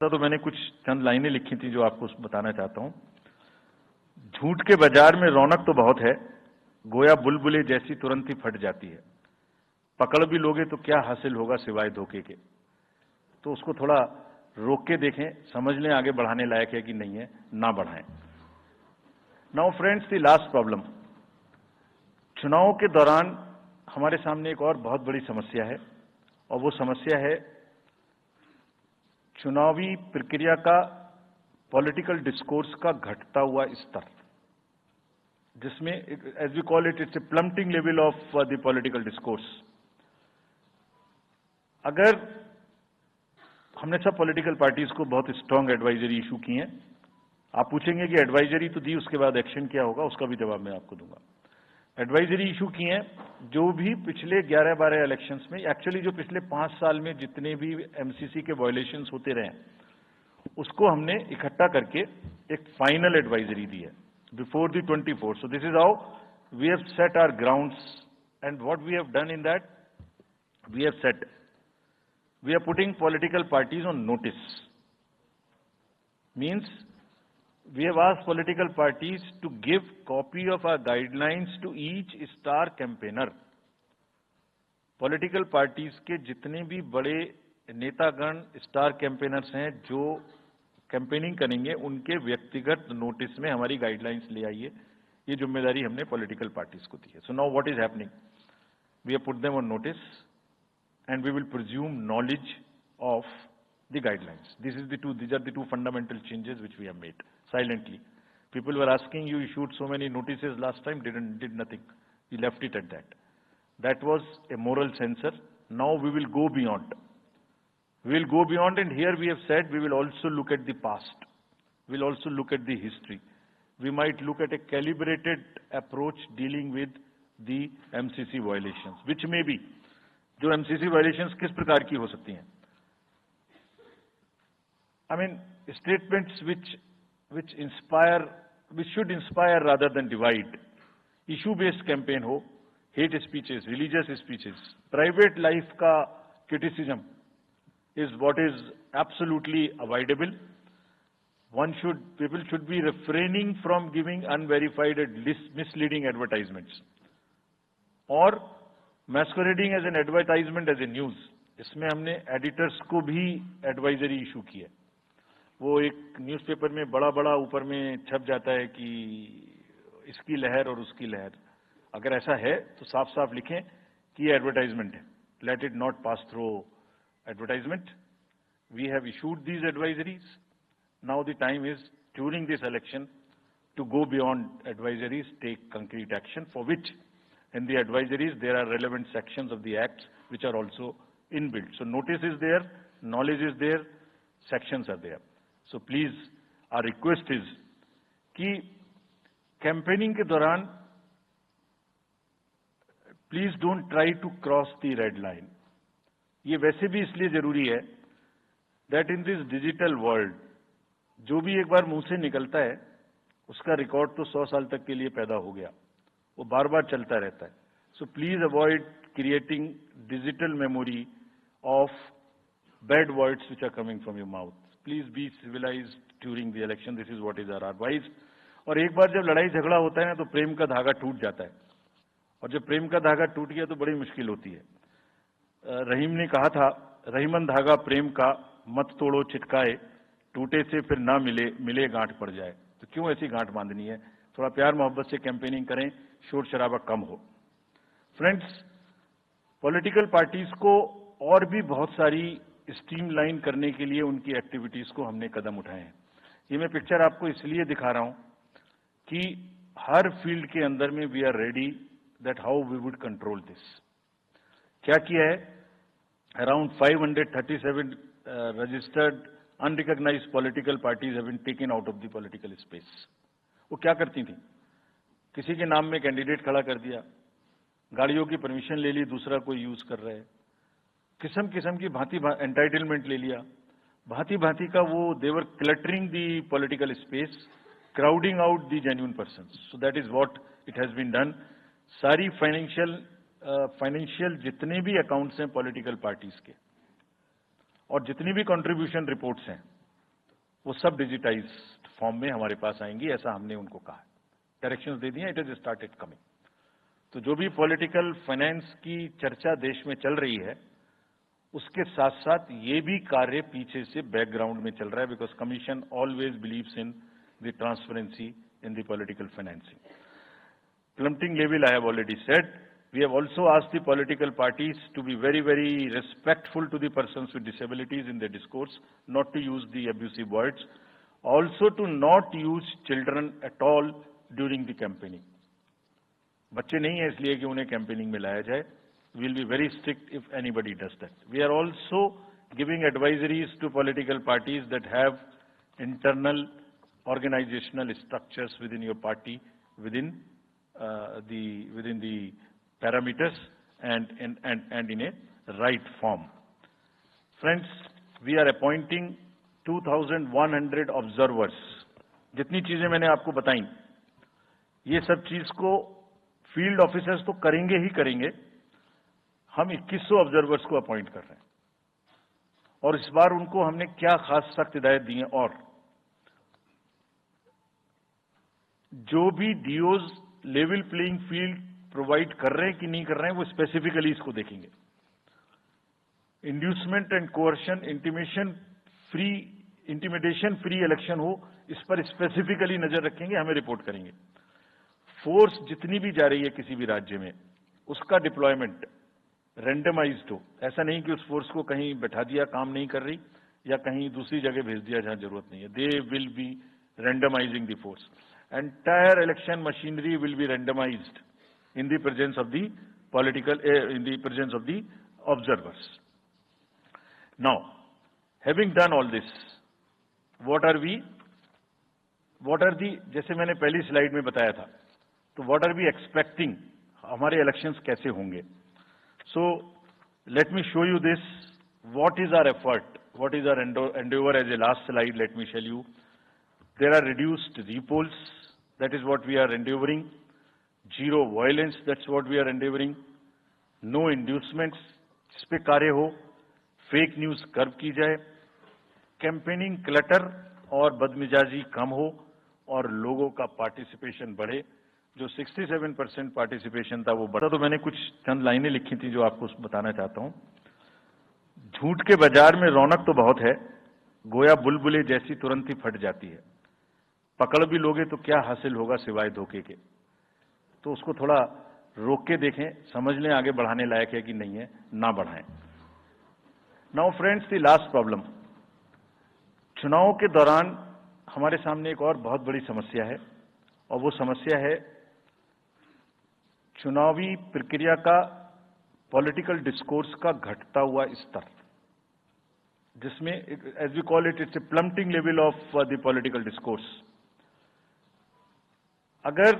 ऐसा तो मैंने कुछ चंद लाइनें लिखी थी जो आपको बताना चाहता हूं। झूठ के बाजार में रौनक तो बहुत है, गोया बुलबुले जैसी तुरंत ही फट जाती है। पकड़ भी लोगे तो क्या हासिल होगा सिवाय धोखे के। तो उसको थोड़ा रोक के देखें, समझ लें आगे बढ़ाने लायक है कि नहीं है, ना बढ़ाएं। Now friends, the last problem, चुनाव के दौरान हमारे सामने एक और बहुत बड़ी समस्या है, और वो समस्या है चुनावी प्रक्रिया का, पॉलिटिकल डिस्कोर्स का घटता हुआ स्तर, जिसमें as we call it, it's a plummeting level of the political discourse. अगर हमने सब पॉलिटिकल पार्टीज को बहुत स्ट्रांग एडवाइजरी इशू की हैं, आप पूछेंगे कि एडवाइजरी तो दी, उसके बाद एक्शन क्या होगा, उसका भी जवाब मैं आपको दूंगा। एडवाइजरी इशू की हैं, जो भी पिछले 11-12 इलेक्शंस में, एक्चुअली जो पिछले 5 साल में जितने भी एमसीसी के वायलेशंस होते रहे, उसको हमने इकट्ठा करके एक फाइनल एडवाइजरी दी है before the 24th। So this is how we have set our grounds, and what we have done in that, we have set, we are putting political parties on notice. Means we have asked political parties to give copy of our guidelines to each star campaigner. Political parties के जितने भी बड़े नेतागण star campaigners हैं जो campaigning करेंगे, उनके व्यक्तिगत नोटिस में हमारी गाइडलाइंस ले आइए। ये जिम्मेदारी हमने पॉलिटिकल पार्टीज को दी है। So now what is happening, we have put them on notice and we will presume knowledge of the guidelines. These are the two fundamental changes which we have made silently. People were asking, you issued so many notices last time, did nothing. We left it at that. That was a moral censor. Now we will go beyond. We will go beyond, and here we have said we will also look at the past. We will also look at the history. We might look at a calibrated approach dealing with the MCC violations, which may be, जो MCC violations किस प्रकार की हो सकती हैं। I mean statements which should inspire rather than divide, issue based campaign हो, hate speeches, religious speeches, private life का criticism is what is absolutely avoidable. People should be refraining from giving unverified misleading advertisements और masquerading as an advertisement as a news. इसमें हमने editors को भी advisory issue की है। वो एक न्यूज़पेपर में बड़ा बड़ा ऊपर में छप जाता है कि इसकी लहर और उसकी लहर। अगर ऐसा है तो साफ साफ लिखें कि ये एडवर्टाइजमेंट है, let it not pass through advertisement. We have issued these advisories. Now the time is during this election to go beyond advisories, take concrete action, for which in the advisories there are relevant sections of the acts which are also inbuilt. So notice is there, knowledge is there, sections are there. So please, our request is कि campaigning के दौरान please don't try to cross the red line. ये वैसे भी इसलिए जरूरी है that in this digital world जो भी एक बार मुंह से निकलता है उसका रिकॉर्ड तो 100 साल तक के लिए पैदा हो गया, वो बार बार चलता रहता है। So please avoid creating digital memory of bad words which are coming from your mouth. Please be civilised during the election, this is what is our advice. और एक बार जब लड़ाई झगड़ा होता है ना तो प्रेम का धागा टूट जाता है, और जब प्रेम का धागा टूट गया तो बड़ी मुश्किल होती है। रहीम ने कहा था, रहीमन धागा प्रेम का मत तोड़ो चिटकाए, टूटे से फिर ना मिले, मिले गांठ पड़ जाए। तो क्यों ऐसी गांठ बांधनी है, थोड़ा प्यार मोहब्बत से कैंपेनिंग करें, शोर शराबा कम हो। फ्रेंड्स, पॉलिटिकल पार्टीज को और भी बहुत सारी स्ट्रीमलाइन करने के लिए उनकी एक्टिविटीज को हमने कदम उठाए हैं। ये मैं पिक्चर आपको इसलिए दिखा रहा हूं कि हर फील्ड के अंदर में we are ready that how we would control this. क्या किया है, around 537 registered unrecognised political parties have been taken out of the political space. वो क्या करती थी, किसी के नाम में कैंडिडेट खड़ा कर दिया, गाड़ियों की परमिशन ले ली, दूसरा कोई यूज कर रहा है, किस्म किस्म की भांति एंटाइटलमेंट ले लिया, भांति भांति का वो they were cluttering the political space, crowding out the genuine persons. So that is what it has been done. सारी फाइनेंशियल जितने भी अकाउंट्स हैं पॉलिटिकल पार्टीज के और जितनी भी कंट्रीब्यूशन रिपोर्ट्स हैं, वो सब डिजिटाइज्ड फॉर्म में हमारे पास आएंगी, ऐसा हमने उनको कहा है। डायरेक्शंस दे दिए, इट इज स्टार्टेड कमिंग। तो जो भी पॉलिटिकल फाइनेंस की चर्चा देश में चल रही है, उसके साथ साथ ये भी कार्य पीछे से बैकग्राउंड में चल रहा है, because commission always believes in the transparency in the political financing. Plummeting level, I have already said. We have also asked the political parties to be very, very respectful to the persons with disabilities in their discourse, not to use the abusive words, also to not use children at all during the campaigning. बच्चे नहीं है इसलिए कि उन्हें campaigning में लाया जाए. We will be very strict if anybody does that. We are also giving advisories to political parties that have internal organizational structures within your party, within the parameters and in a right form. Friends, we are appointing 2,100 observers. जितनी चीजें मैंने आपको बताई, ये सब चीज को field officers तो करेंगे ही करेंगे. हम 2100 ऑब्जर्वर्स को अपॉइंट कर रहे हैं और इस बार उनको हमने क्या खास सख्त हिदायत दी है, और जो भी डीओज लेवल प्लेइंग फील्ड प्रोवाइड कर रहे हैं कि नहीं कर रहे हैं, वो स्पेसिफिकली इसको देखेंगे. Inducement and coercion, intimidation free election हो, इस पर स्पेसिफिकली नजर रखेंगे, हमें रिपोर्ट करेंगे. फोर्स जितनी भी जा रही है किसी भी राज्य में, उसका डिप्लॉयमेंट रैंडमाइज्ड हो. ऐसा नहीं कि उस फोर्स को कहीं बैठा दिया, काम नहीं कर रही, या कहीं दूसरी जगह भेज दिया जहां जरूरत नहीं है. They will be randomising the force. Entire election machinery will be randomized in the presence of the observers. Now, having done all this, what are the, जैसे मैंने पहली स्लाइड में बताया था, तो what are we expecting, हमारे elections कैसे होंगे? So, let me show you this. What is our effort? What is our endeavor? As a last slide, let me tell you. There are reduced repolls, that is what we are endeavoring. Zero violence, that's what we are endeavoring. No inducements, इस पे कार्य हो. Fake news curve की जाए. Campaigning clutter और बदमिजाजी कम हो और लोगों का पार्टिसिपेशन बढ़े. जो 67% पार्टिसिपेशन था वो बढ़ा. तो मैंने कुछ चंद लाइनें लिखी थी जो आपको बताना चाहता हूं. झूठ के बाजार में रौनक तो बहुत है, गोया बुलबुले जैसी तुरंत ही फट जाती है. पकड़ भी लोगे तो क्या हासिल होगा सिवाय धोखे के. तो उसको थोड़ा रोक के देखें, समझ लें आगे बढ़ाने लायक है कि नहीं है, ना बढ़ाएं. Now friends, the last problem. चुनाव के दौरान हमारे सामने एक और बहुत बड़ी समस्या है, और वो समस्या है चुनावी प्रक्रिया का, पॉलिटिकल डिस्कोर्स का घटता हुआ स्तर, जिसमें as we call it, it's a plummeting level of the political discourse. अगर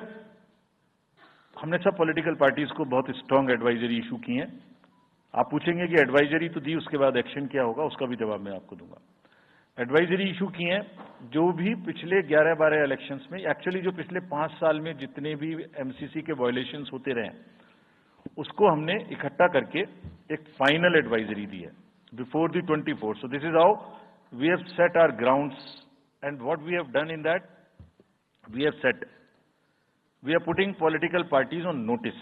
हमने सब पॉलिटिकल पार्टीज को बहुत स्ट्रांग एडवाइजरी इशू की हैं, आप पूछेंगे कि एडवाइजरी तो दी, उसके बाद एक्शन क्या होगा, उसका भी जवाब मैं आपको दूंगा. एडवाइजरी इशू की हैं, जो भी पिछले 11-12 इलेक्शंस में, एक्चुअली जो पिछले 5 साल में जितने भी एमसीसी के वायलेशंस होते रहे, उसको हमने इकट्ठा करके एक फाइनल एडवाइजरी दी है before the 24. So this is how we have set our grounds, and what we have done in that, we have said we are putting political parties on notice.